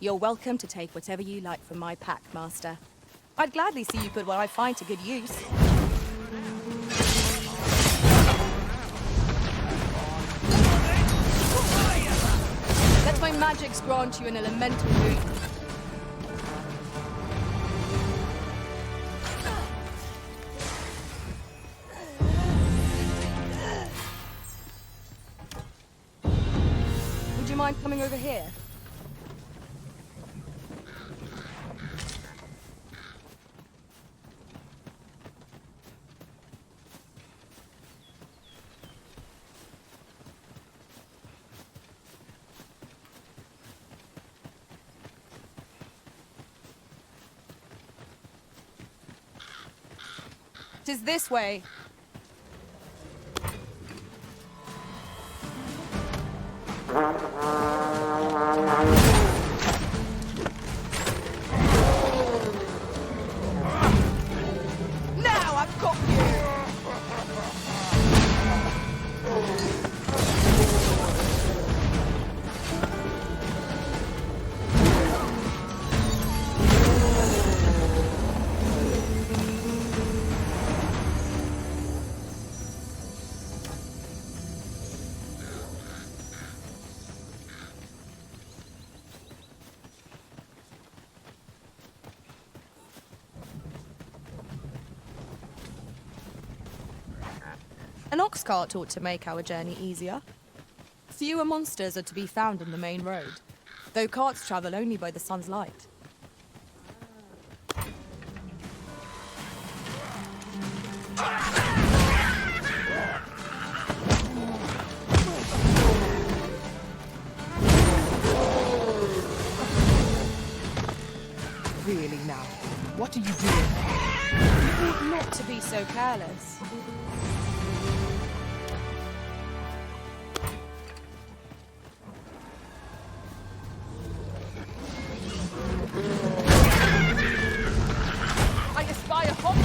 You're welcome to take whatever you like from my pack, Master. I'd gladly see you put what I find to good use. Let my magics grant you an elemental boon. Would you mind coming over here? Is this way. Now I've got you. An ox cart ought to make our journey easier. Fewer monsters are to be found on the main road, though carts travel only by the sun's light. Really now, what are you doing? You ought not to be so careless. I espy a hobby.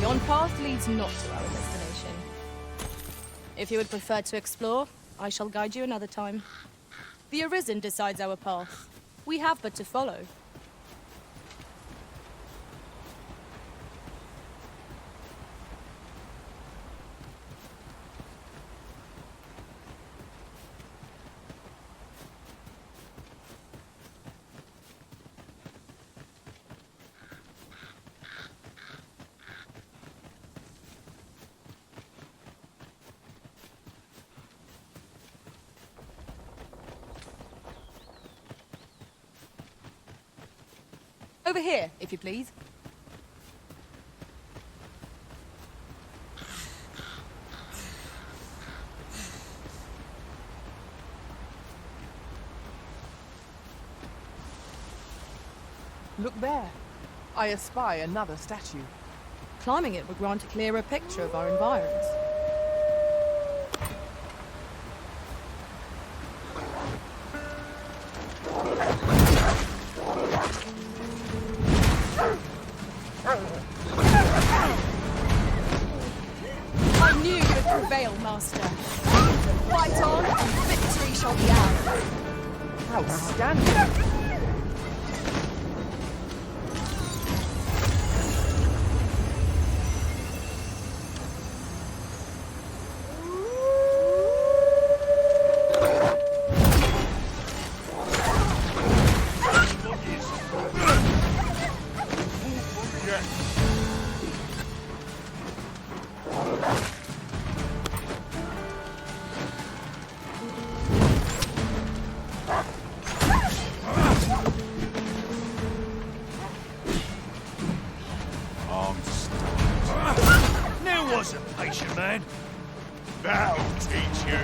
Yon path leads not to our destination. If you would prefer to explore, I shall guide you another time. The Arisen decides our path. We have but to follow. Over here, if you please. Look there. I espy another statue. Climbing it would grant a clearer picture of our environs. I knew you would prevail, Master. Fight on, and victory shall be ours. Outstanding. station, man. That'll teach you.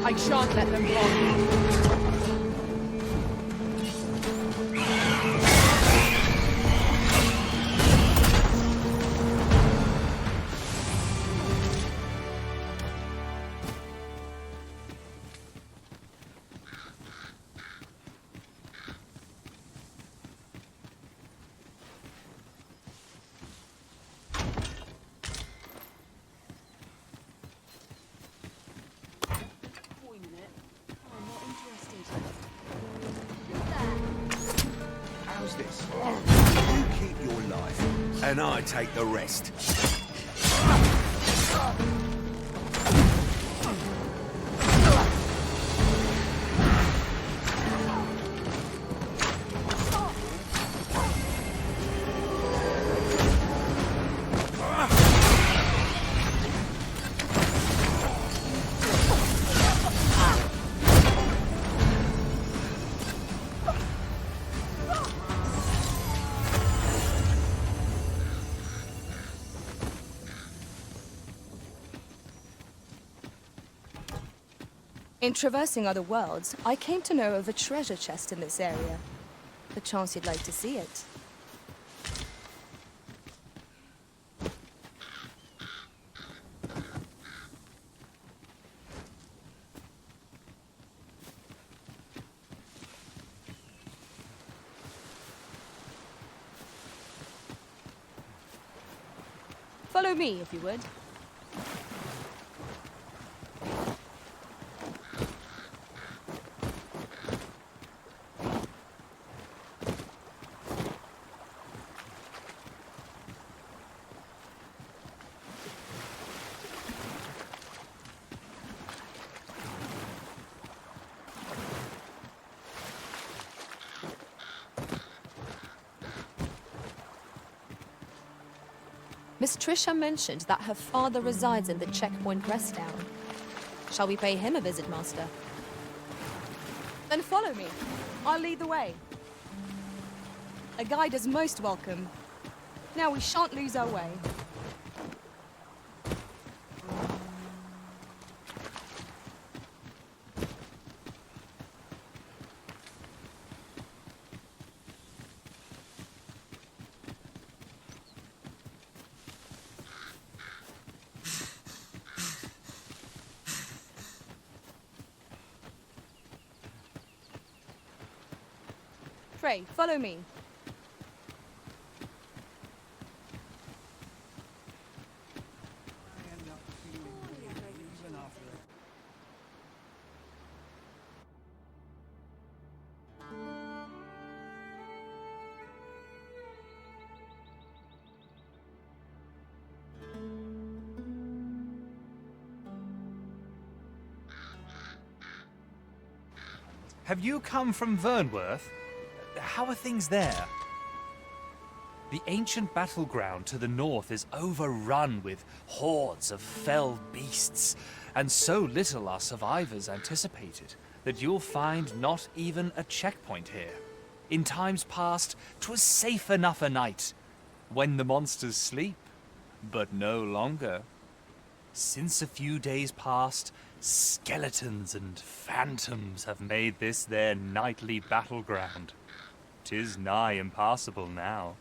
I shan't let them harm you. How's this? You keep your life, and I take the rest. In traversing other worlds, I came to know of a treasure chest in this area. Perchance you'd like to see it. Follow me, if you would. Miss Trisha mentioned that her father resides in the Checkpoint Rest Town. Shall we pay him a visit, Master? Then follow me. I'll lead the way. A guide is most welcome. Now we shan't lose our way. Pray, follow me. Have you come from Vernworth? How are things there? The ancient battleground to the north is overrun with hordes of fell beasts, and so little are survivors anticipated that you'll find not even a checkpoint here. In times past, 'twas safe enough a night, when the monsters sleep, but no longer. Since a few days past, skeletons and phantoms have made this their nightly battleground. 'Tis nigh impassable now.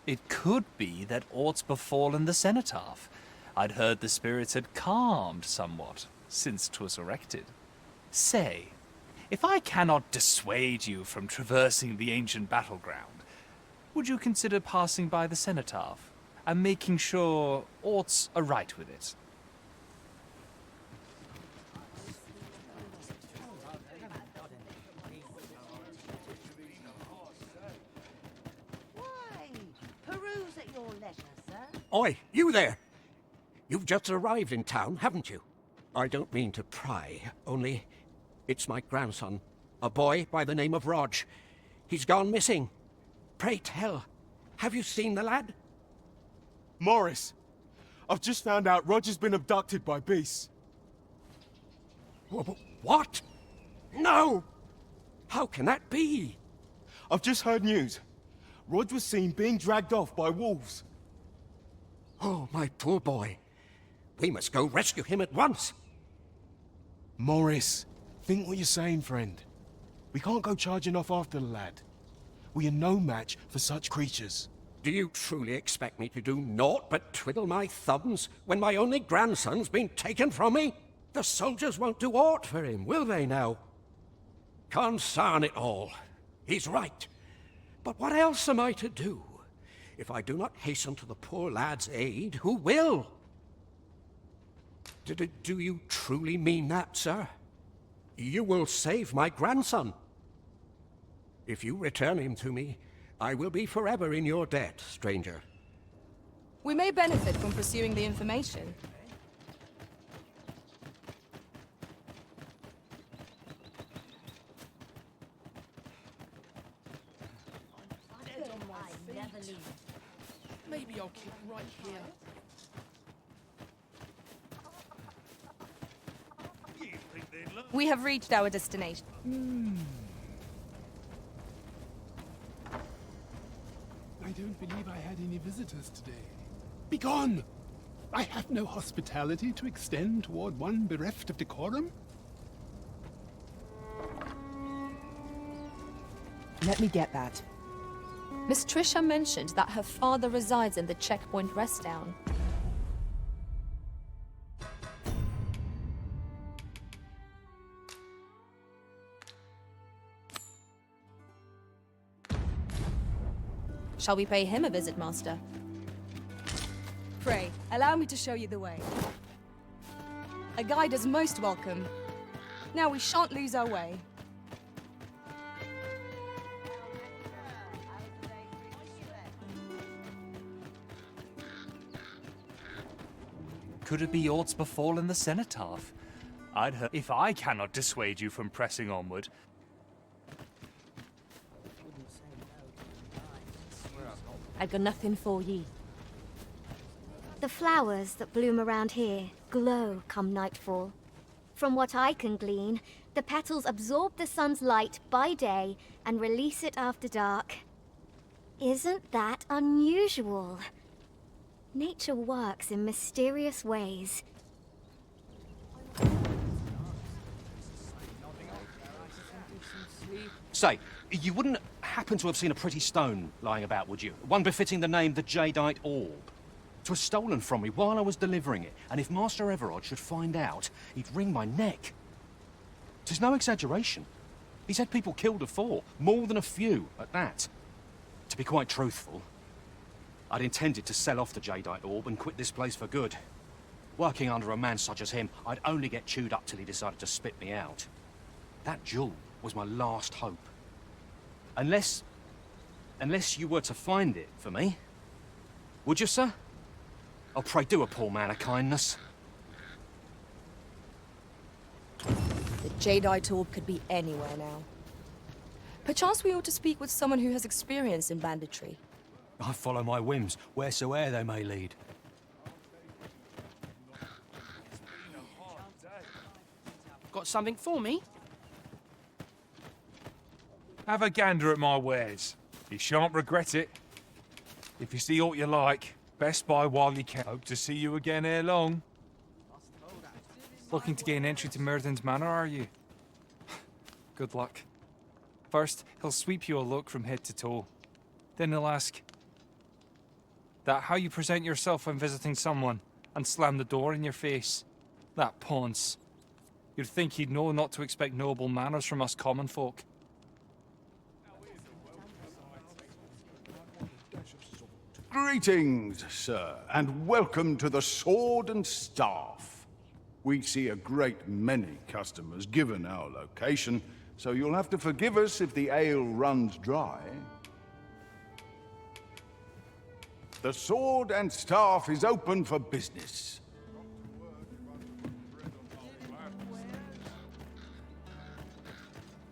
It could be that aught's befallen the cenotaph. I'd heard the spirits had calmed somewhat, since 'twas erected. Say, if I cannot dissuade you from traversing the ancient battleground, would you consider passing by the cenotaph and making sure aught's aright with it? Why, peruse at your leisure, sir. Oi, you there! You've just arrived in town, haven't you? I don't mean to pry, only it's my grandson, a boy by the name of Rog. He's gone missing. Pray tell, have you seen the lad? Morris, I've just found out Roger's been abducted by beasts. What? No! How can that be? I've just heard news. Rog was seen being dragged off by wolves. Oh, my poor boy. We must go rescue him at once. Morris, think what you're saying, friend. We can't go charging off after the lad. We are no match for such creatures. Do you truly expect me to do naught but twiddle my thumbs when my only grandson's been taken from me? The soldiers won't do aught for him, will they now? Consarn it all. He's right. But what else am I to do? If I do not hasten to the poor lad's aid, who will? Do you truly mean that, sir? You will save my grandson. If you return him to me, I will be forever in your debt, stranger. We may benefit from pursuing the information. Maybe I'll keep right here. We have reached our destination. I don't believe I had any visitors today. Begone! I have no hospitality to extend toward one bereft of decorum. Let me get that. Miss Trisha mentioned that her father resides in the Checkpoint Rest Down. Shall we pay him a visit, Master? Pray, allow me to show you the way. A guide is most welcome. Now we shan't lose our way. Could it be aught's befallen the cenotaph? I'd heard if I cannot dissuade you from pressing onward. I've got nothing for ye. The flowers that bloom around here glow come nightfall. From what I can glean, the petals absorb the sun's light by day and release it after dark. Isn't that unusual? Nature works in mysterious ways. Say, you wouldn't happen to have seen a pretty stone lying about, would you? One befitting the name the Jadeite Orb. 'Twas stolen from me while I was delivering it, and if Master Everard should find out, he'd wring my neck. 'Tis no exaggeration. He's had people killed afore, more than a few at that. To be quite truthful, I'd intended to sell off the Jadeite Orb and quit this place for good. Working under a man such as him, I'd only get chewed up till he decided to spit me out. That jewel was my last hope. Unless you were to find it for me. Would you, sir? Oh, pray do a poor man a kindness. The Jadeite Orb could be anywhere now. Perchance we ought to speak with someone who has experience in banditry. I follow my whims, wheresoe'er they may lead. Got something for me? Have a gander at my wares. You shan't regret it. If you see aught you like, best buy while you can. Hope to see you again ere long. Looking to gain entry to Myrddin's Manor, are you? Good luck. First, he'll sweep you a look from head to toe. Then he'll ask that how you present yourself when visiting someone, and slam the door in your face. That paunce. You'd think he'd know not to expect noble manners from us common folk. Greetings, sir, and welcome to the Sword and Staff. We see a great many customers given our location, so you'll have to forgive us if the ale runs dry. The Sword and Staff is open for business.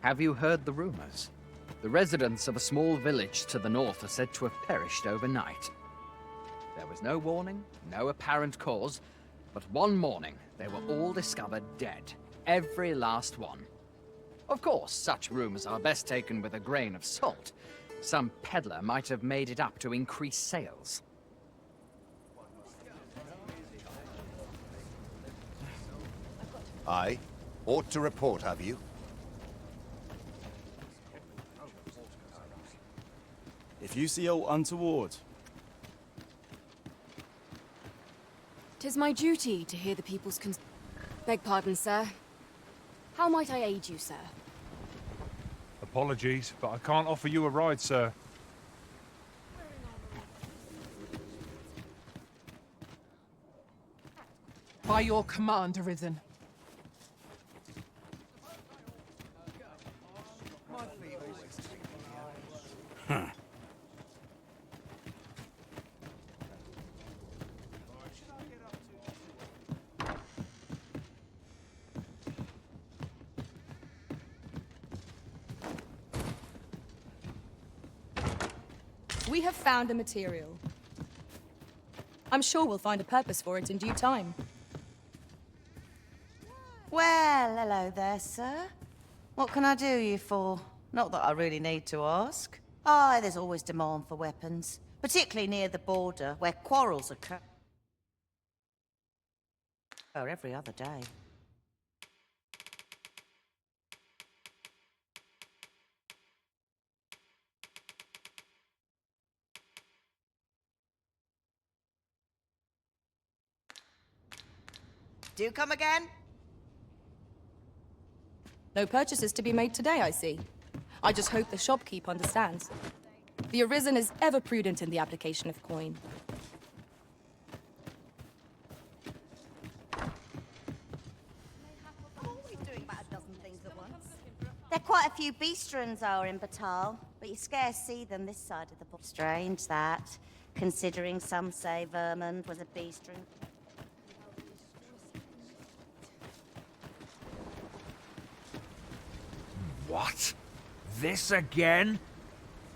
Have you heard the rumors? The residents of a small village to the north are said to have perished overnight. There was no warning, no apparent cause, but one morning they were all discovered dead. Every last one. Of course, such rumors are best taken with a grain of salt. Some peddler might have made it up to increase sales. Aye. Ought to report, have you? If you see aught untoward, 'tis my duty to hear the people's Beg pardon, sir. How might I aid you, sir? Apologies, but I can't offer you a ride, sir. By your command, Arisen. We have found a material. I'm sure we'll find a purpose for it in due time. Well, hello there, sir. What can I do you for? Not that I really need to ask. Aye, there's always demand for weapons, particularly near the border, where quarrels occur every other day. Do come again? No purchases to be made today, I see. I just hope the shopkeep understands. The Arisen is ever prudent in the application of coin. There are quite a few beastrons are in Batal, but you scarce see them this side of the border. Strange that, considering some say Vermund was a beastron. What? This again?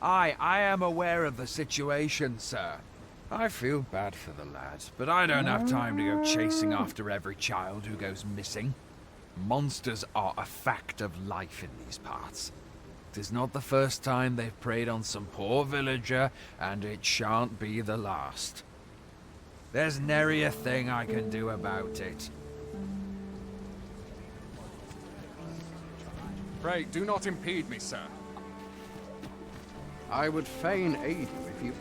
I am aware of the situation, sir. I feel bad for the lads, but I don't have time to go chasing after every child who goes missing. Monsters are a fact of life in these parts. It is not the first time they've preyed on some poor villager, and it shan't be the last. There's nary a thing I can do about it. Pray, do not impede me, sir. I would fain aid you if you...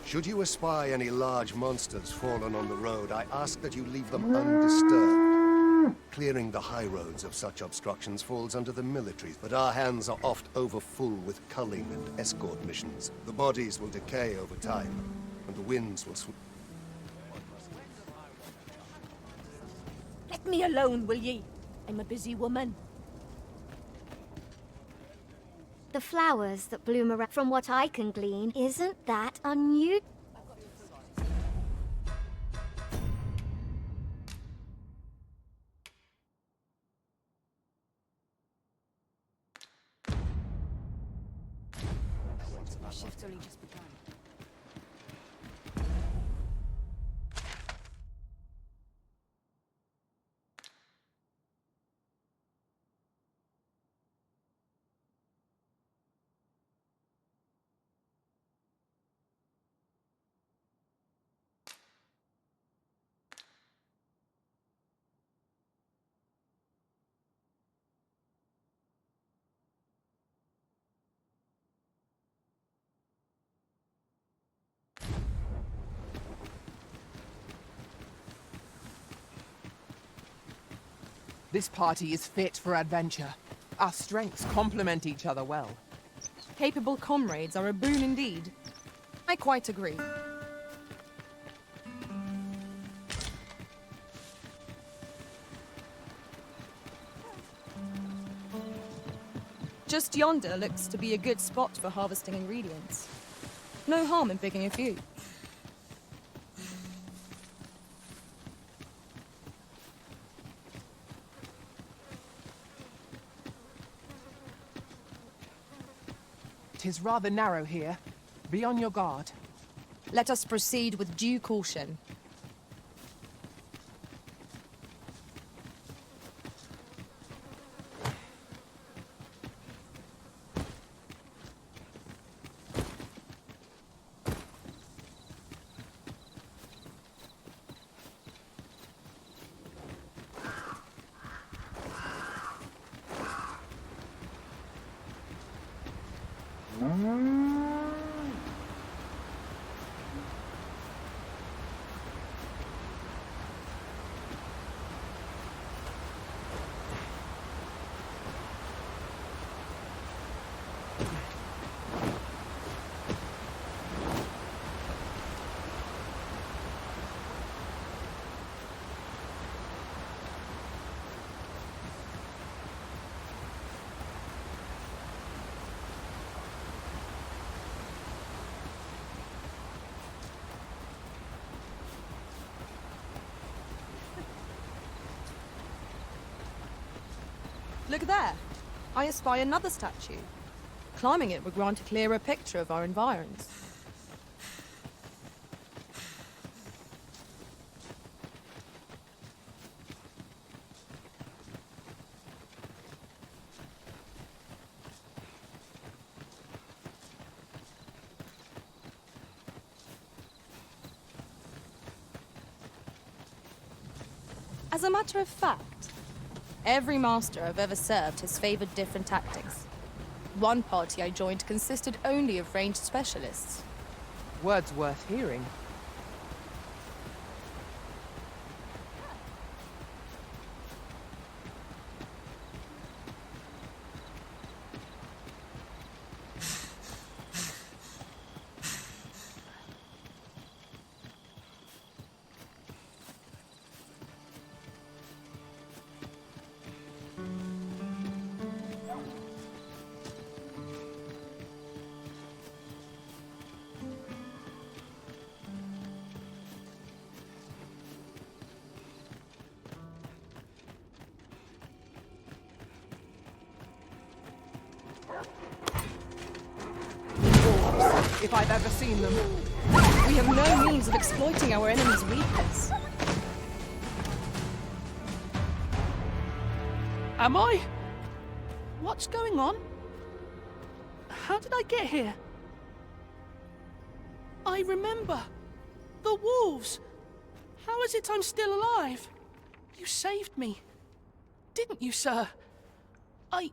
Should you espy any large monsters fallen on the road, I ask that you leave them undisturbed. Clearing the high roads of such obstructions falls under the military, but our hands are oft overfull with culling and escort missions. The bodies will decay over time, and the winds will sweep. Let me alone, will ye? I'm a busy woman. The flowers that bloom around, from what I can glean, isn't that unusual? Our shift's only just begun. This party is fit for adventure. Our strengths complement each other well. Capable comrades are a boon indeed. I quite agree. Just yonder looks to be a good spot for harvesting ingredients. No harm in picking a few. Tis rather narrow here. Be on your guard. Let us proceed with due caution. Look there. I espy another statue. Climbing it would grant a clearer picture of our environs. As a matter of fact, every master I've ever served has favored different tactics. One party I joined consisted only of ranged specialists. Words worth hearing. If I've ever seen them. We have no means of exploiting our enemy's weakness. Am I? What's going on? How did I get here? I remember. The wolves. How is it I'm still alive? You saved me. Didn't you, sir? I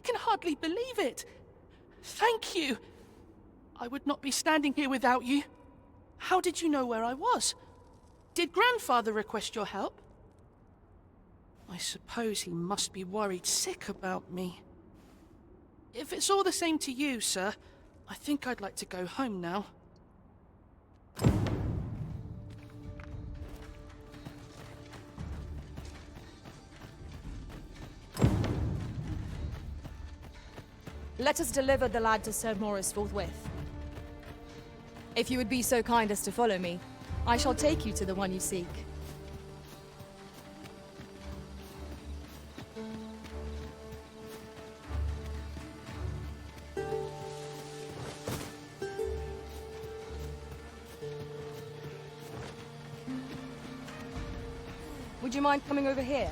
can hardly believe it. Thank you. I would not be standing here without you. How did you know where I was? Did Grandfather request your help? I suppose he must be worried sick about me. If it's all the same to you, sir, I think I'd like to go home now. Let us deliver the lad to Sir Maurice forthwith. If you would be so kind as to follow me, I shall take you to the one you seek. Would you mind coming over here?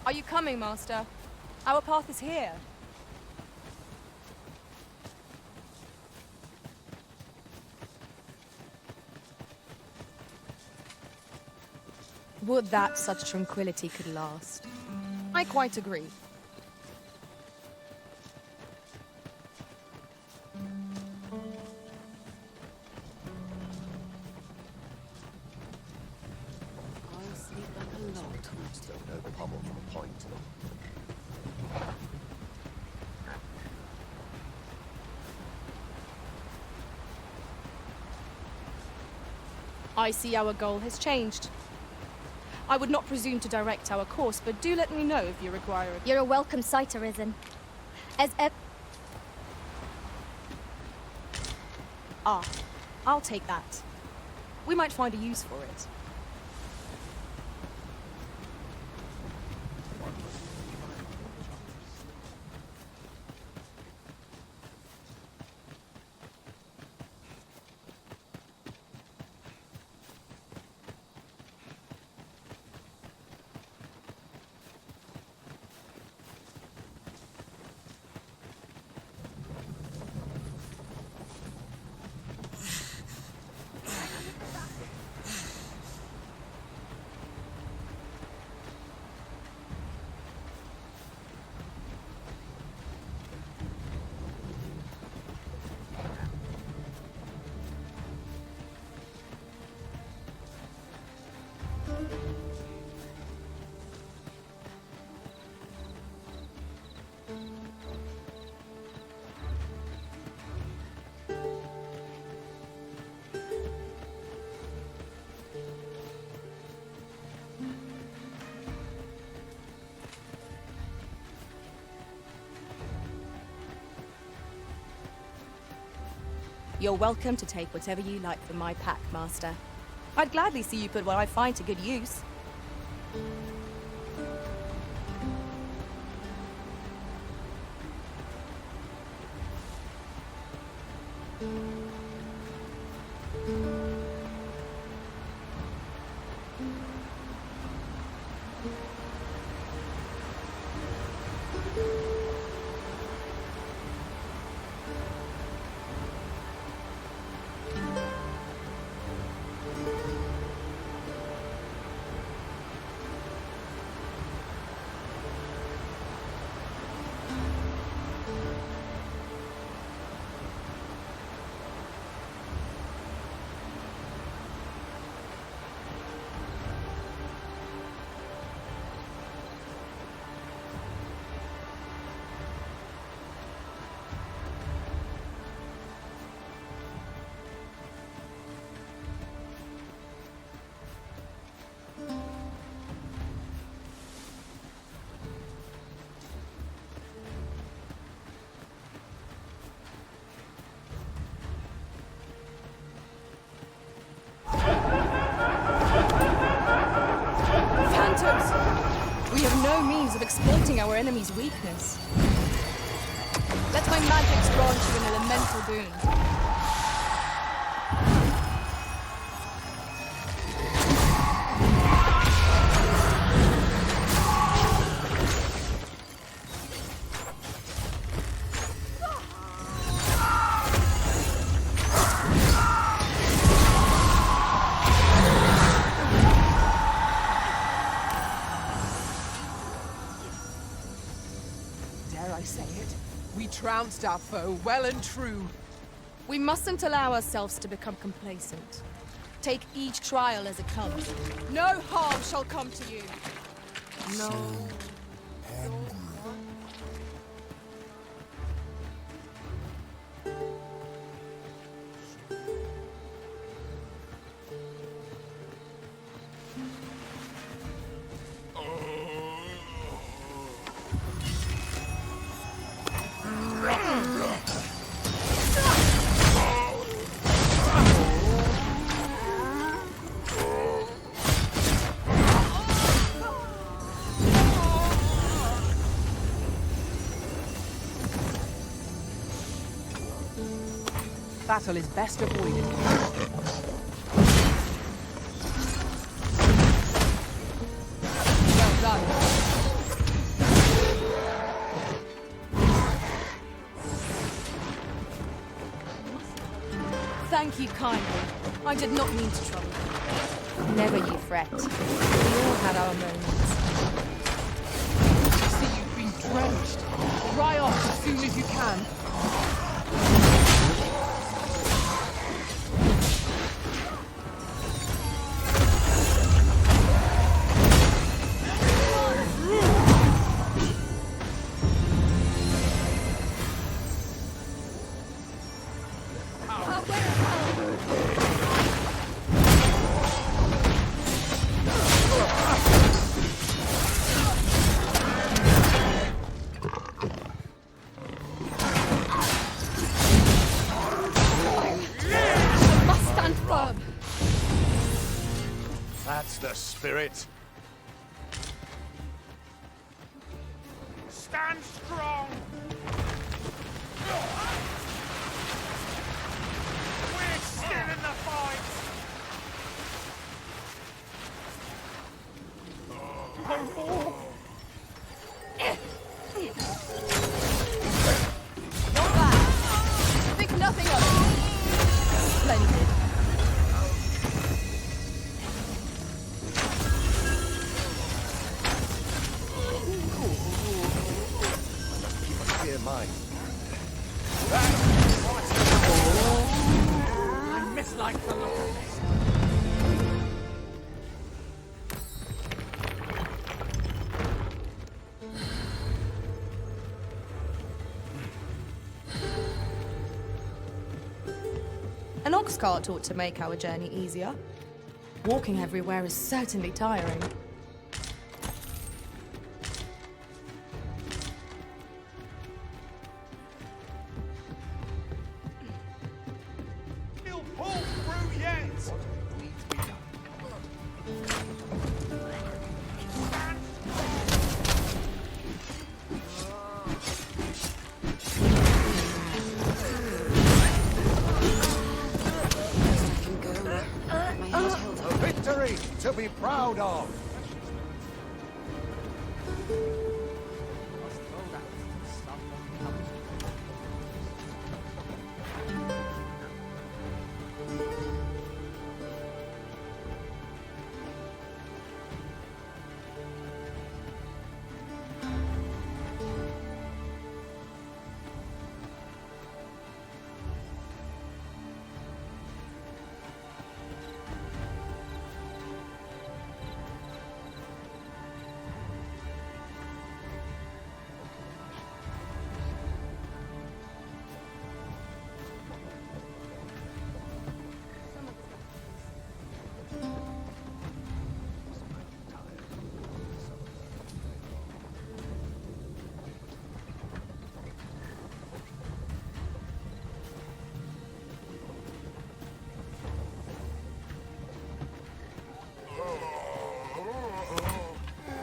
Are you coming, Master? Our path is here. Would that such tranquility could last. I quite agree. I'll sleep like a log. Don't know pummel from a point. I see our goal has changed. I would not presume to direct our course, but do let me know if you require it. You're a welcome sight, Arisen. I'll take that. We might find a use for it. You're welcome to take whatever you like from my pack, Master. I'd gladly see you put what I find to good use. We have no means of exploiting our enemy's weakness. Let my magics grant you an elemental boon. Dare I say it? We trounced our foe well and true. We mustn't allow ourselves to become complacent. Take each trial as it comes. No harm shall come to you. No. Battle is best avoided. Well done. Thank you kindly. I did not mean to trouble you. Never you fret. We all had our moments. drenched. Dry off as soon as you can. That's the spirit. Stand strong! We're still in the fight! Not bad. Think nothing of it. Splendid. Clear mind. I mislike the look of this. An ox cart ought to make our journey easier. Walking everywhere is certainly tiring. We'll pull through yet! A victory to be proud of.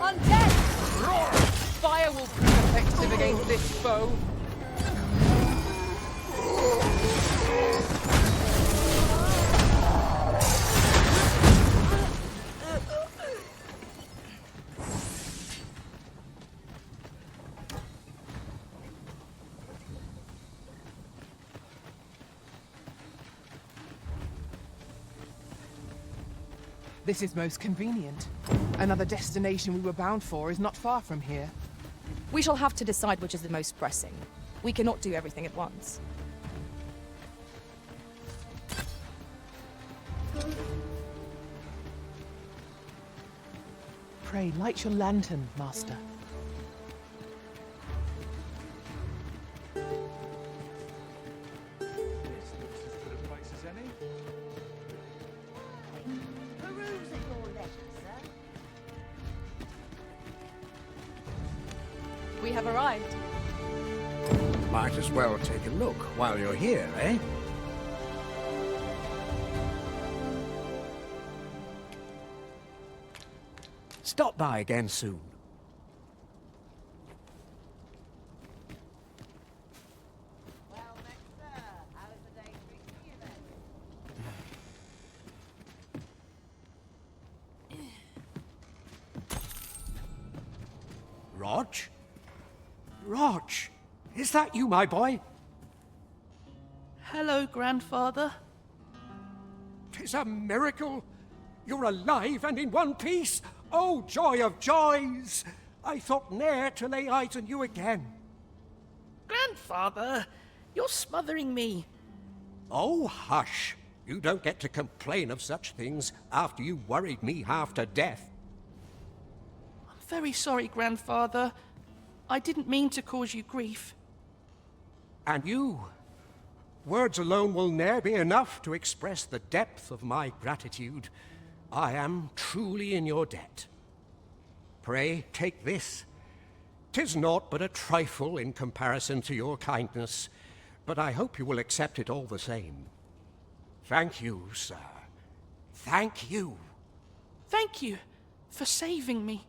Undead! Fire will prove effective against this foe. This is most convenient. Another destination we were bound for is not far from here. We shall have to decide which is the most pressing. We cannot do everything at once. Pray, light your lantern, Master. We have arrived. Might as well take a look while you're here, eh? Stop by again soon. Rog? Rog, is that you, my boy? Hello, Grandfather. 'Tis a miracle. You're alive and in one piece. Oh, joy of joys! I thought ne'er to lay eyes on you again. Grandfather, you're smothering me. Oh, hush. You don't get to complain of such things after you worried me half to death. I'm very sorry, Grandfather. I didn't mean to cause you grief. And you? Words alone will ne'er be enough to express the depth of my gratitude. I am truly in your debt. Pray, take this. 'Tis naught but a trifle in comparison to your kindness, but I hope you will accept it all the same. Thank you, sir. Thank you. Thank you for saving me.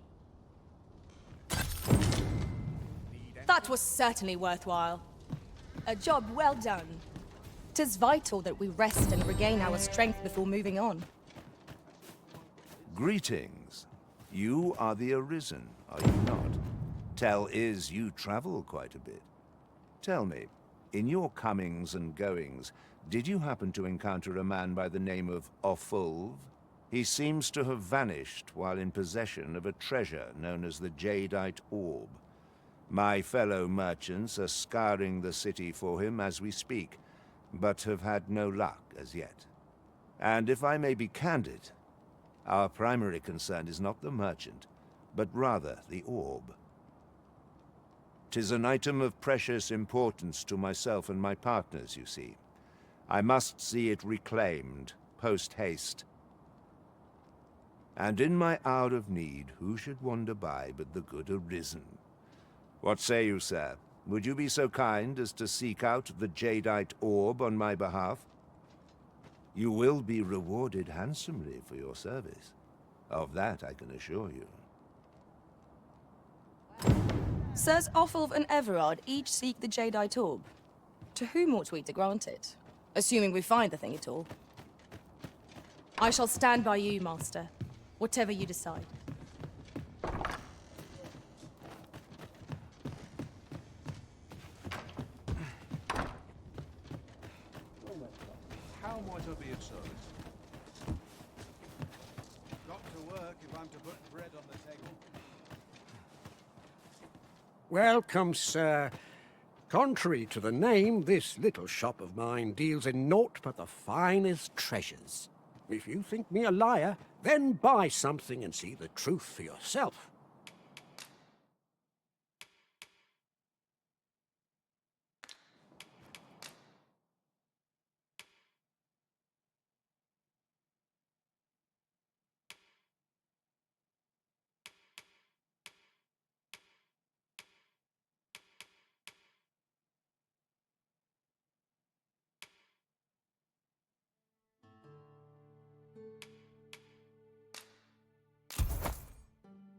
That was certainly worthwhile. A job well done. 'Tis vital that we rest and regain our strength before moving on. Greetings. You are the Arisen, are you not? Tell is you travel quite a bit. Tell me, in your comings and goings, did you happen to encounter a man by the name of Offulv? He seems to have vanished while in possession of a treasure known as the Jadeite Orb. My fellow merchants are scouring the city for him as we speak, but have had no luck as yet. And if I may be candid, our primary concern is not the merchant, but rather the orb. 'Tis an item of precious importance to myself and my partners, you see. I must see it reclaimed, post-haste. And in my hour of need, who should wander by but the good Arisen? What say you, sir? Would you be so kind as to seek out the Jadeite Orb on my behalf? You will be rewarded handsomely for your service. Of that I can assure you. Sirs Offulv and Everard each seek the Jadeite Orb. To whom ought we to grant it? Assuming we find the thing at all. I shall stand by you, Master. Whatever you decide. How might I be of service? Got to work if I'm to put bread on the table. Welcome, sir. Contrary to the name, this little shop of mine deals in naught but the finest treasures. If you think me a liar, then buy something and see the truth for yourself.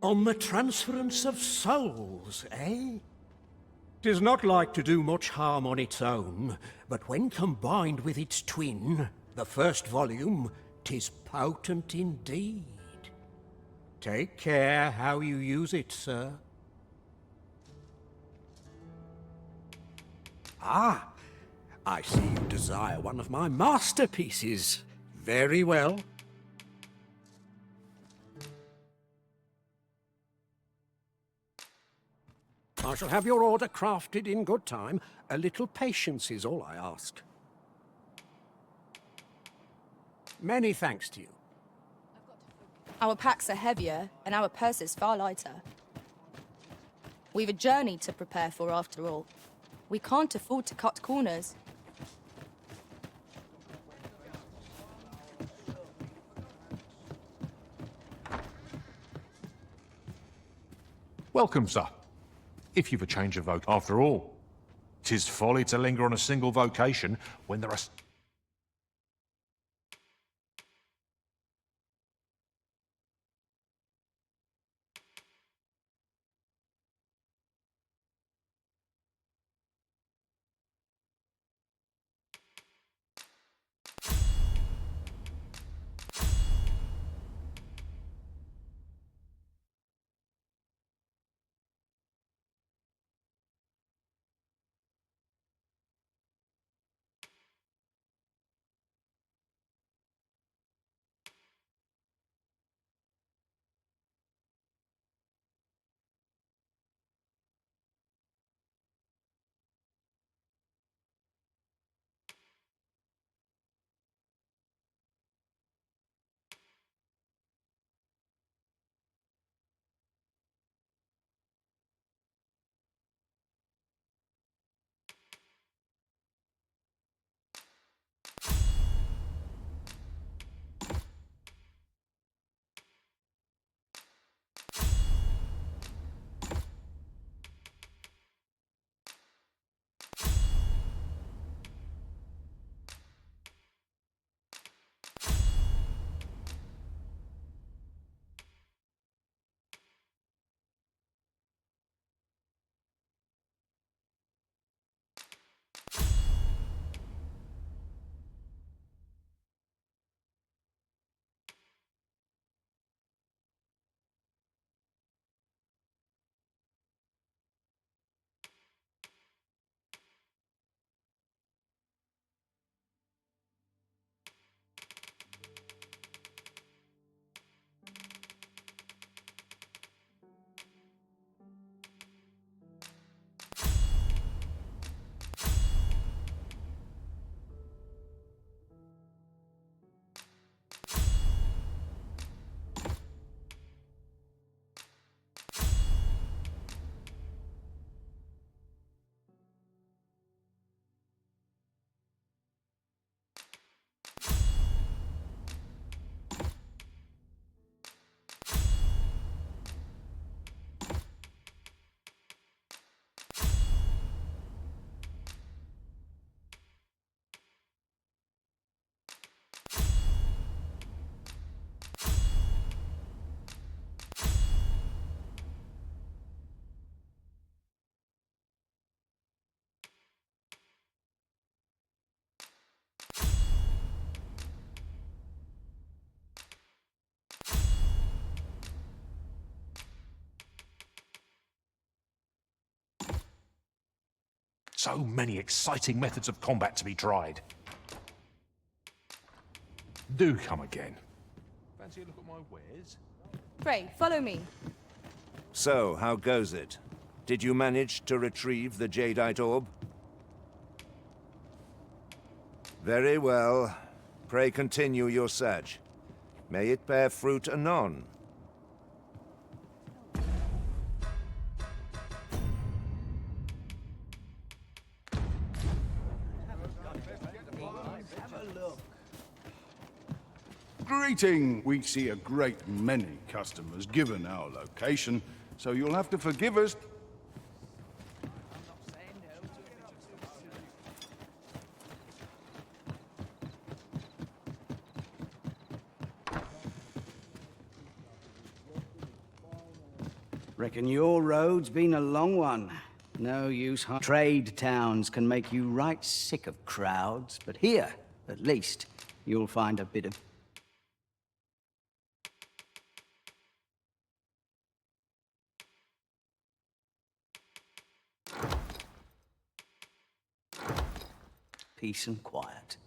On the transference of souls, eh? 'Tis not like to do much harm on its own, but when combined with its twin, the first volume, 'tis potent indeed. Take care how you use it, sir. Ah, I see you desire one of my masterpieces. Very well. I shall have your order crafted in good time. A little patience is all I ask. Many thanks to you. Our packs are heavier, and our purses far lighter. We've a journey to prepare for, after all. We can't afford to cut corners. Welcome, sir. If you've a change of vote, after all, 'tis folly to linger on a single vocation when there are... So many exciting methods of combat to be tried. Do come again. Fancy a look at my wares? Pray, follow me. So, how goes it? Did you manage to retrieve the jadeite orb? Very well. Pray continue your search. May it bear fruit anon. Greeting! We see a great many customers given our location, so you'll have to forgive us. Reckon your road's been a long one. No use. Trade towns can make you right sick of crowds, but here, at least, you'll find a bit of... peace and quiet.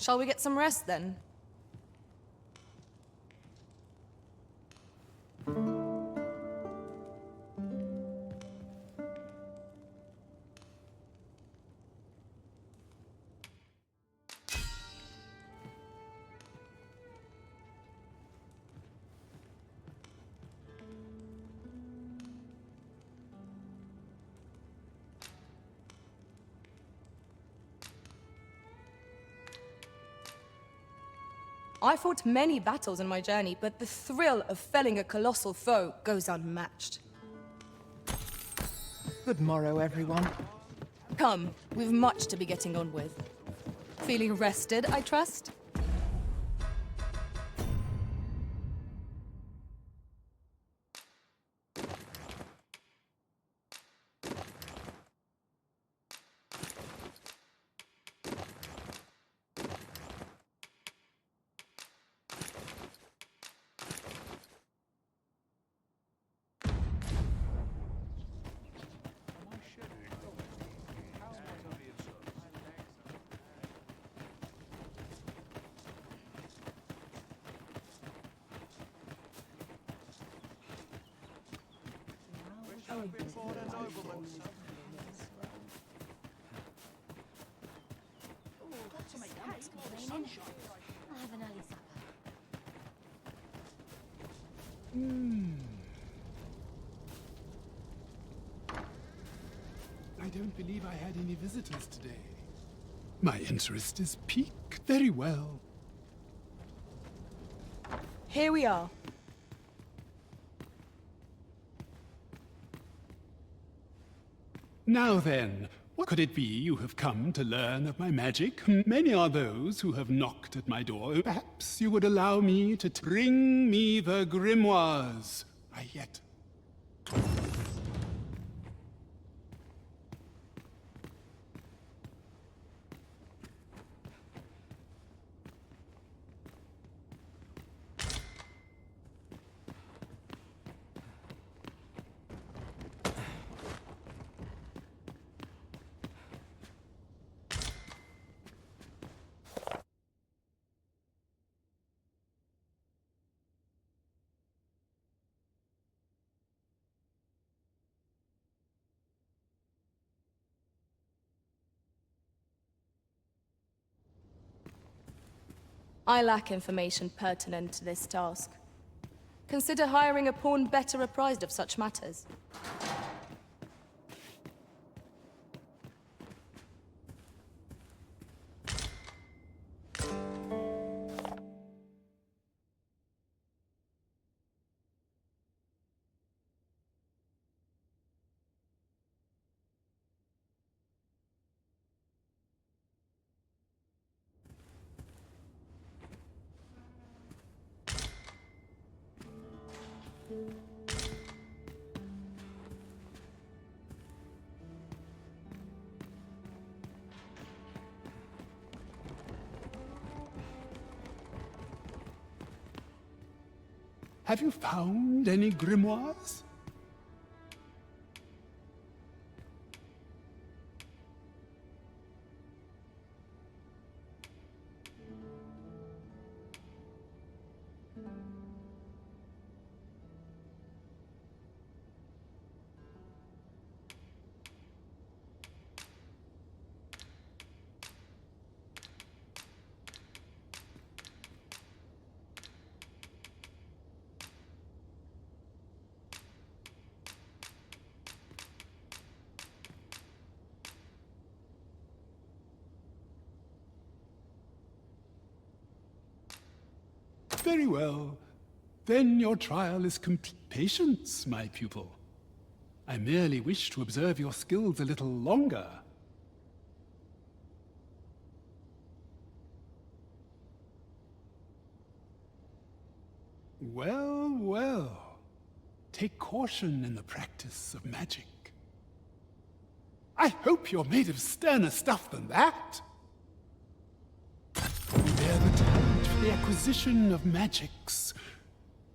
Shall we get some rest then? I fought many battles in my journey, but the thrill of felling a colossal foe goes unmatched. Good morrow, everyone. Come, we've much to be getting on with. Feeling rested, I trust? I'll have an early supper. I don't believe I had any visitors today. My interest is piqued. Very well. Here we are. Now then, what could it be you have come to learn of my magic? Many are those who have knocked at my door. Perhaps you would allow me to bring me the grimoires. I yet. I lack information pertinent to this task. Consider hiring a pawn better apprised of such matters. Have you found any grimoires? Very well. Then your trial is complete. Patience, my pupil. I merely wish to observe your skills a little longer. Well, well. Take caution in the practice of magic. I hope you're made of sterner stuff than that. Bear the talent for the acquisition of magics.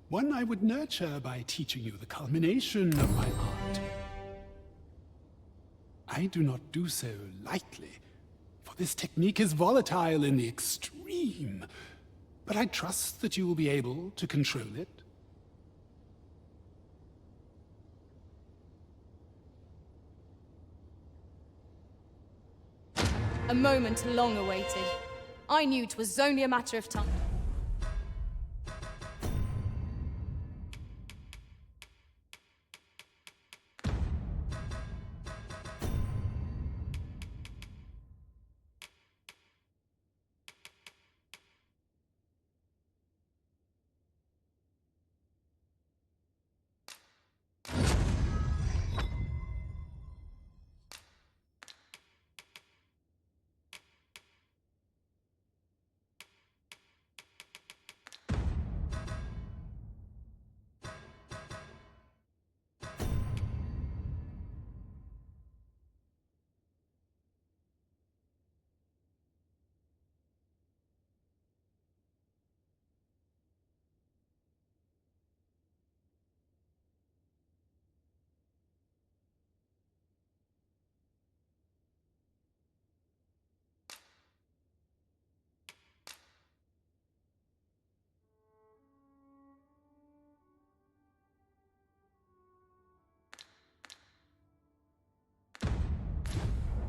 One I would nurture by teaching you the culmination of my art. I do not do so lightly, for this technique is volatile in the extreme. But I trust that you will be able to control it. A moment long awaited. I knew 'twas only a matter of time.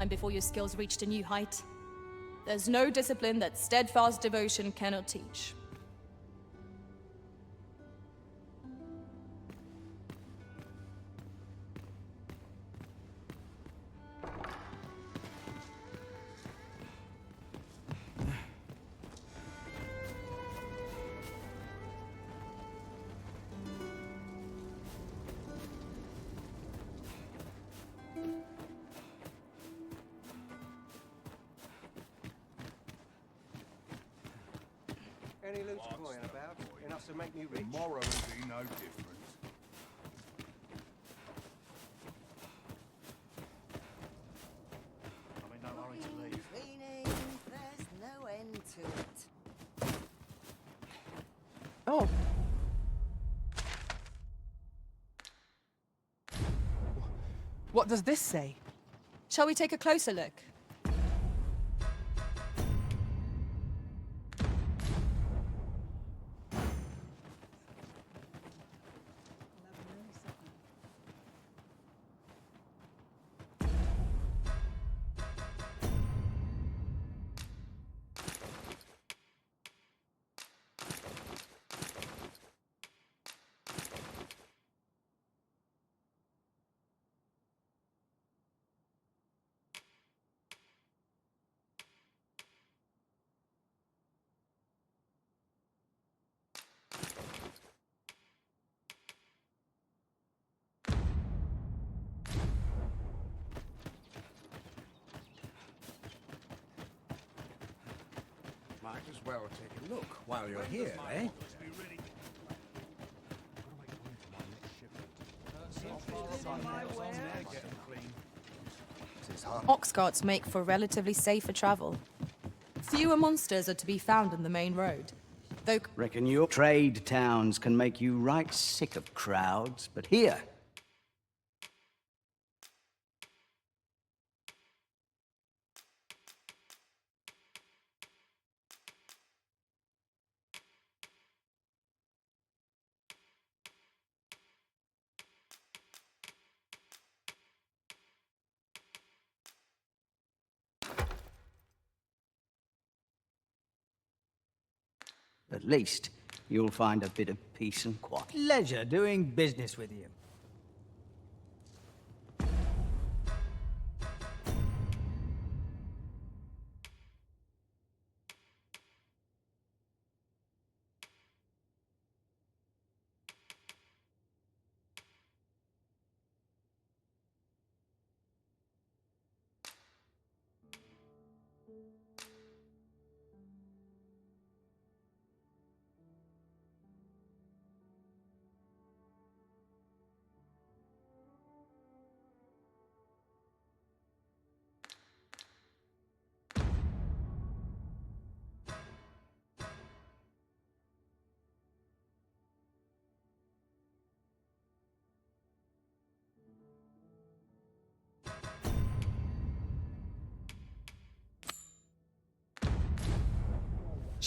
and before your skills reached a new height. There's no discipline that steadfast devotion cannot teach. Any loose coin about? Enough to make me rich? Tomorrow will be no different. I'm in no hurry to leave. Cleaning, there's no end to it. Oh. What does this say? Shall we take a closer look? Might as well take a look while you're here, eh? Ox carts make for relatively safer travel. Fewer monsters are to be found in the main road. Though Reckon your trade towns can make you right sick of crowds, but here, at least you'll find a bit of peace and quiet. Pleasure doing business with you.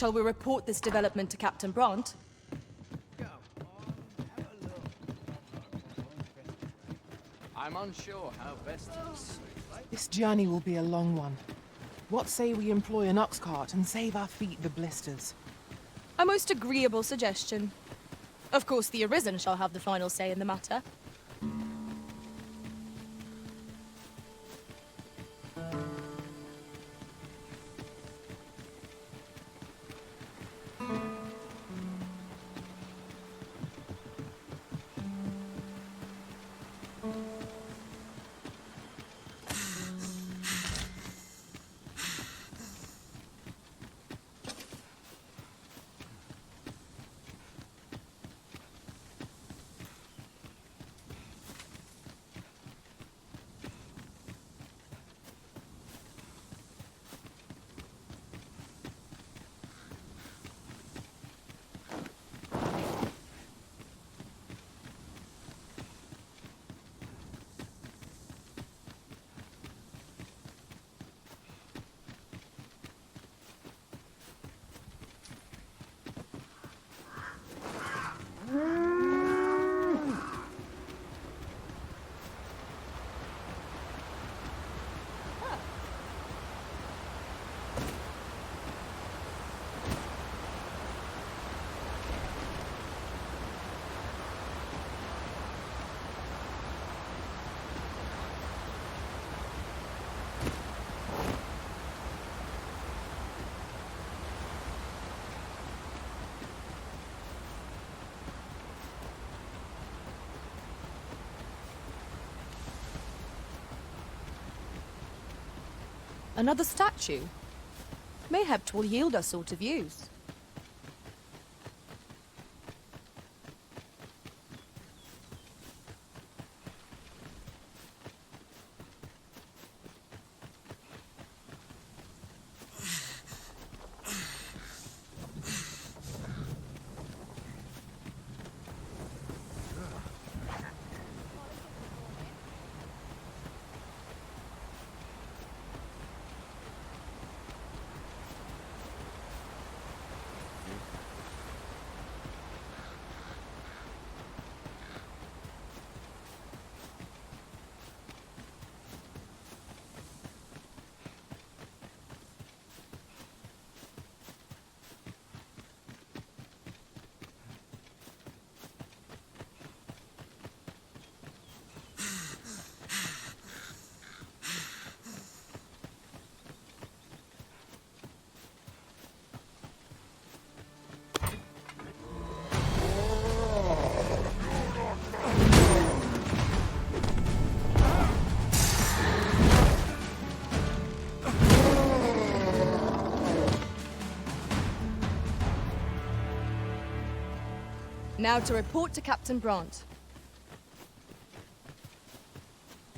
shall we report this development to Captain Brant? I'm unsure how best to proceed. This journey will be a long one. What say we employ an ox cart and save our feet the blisters? A most agreeable suggestion. Of course, the Arisen shall have the final say in the matter. Another statue? Mayhap 'twill yield us sort of use. Now to report to Captain Brant.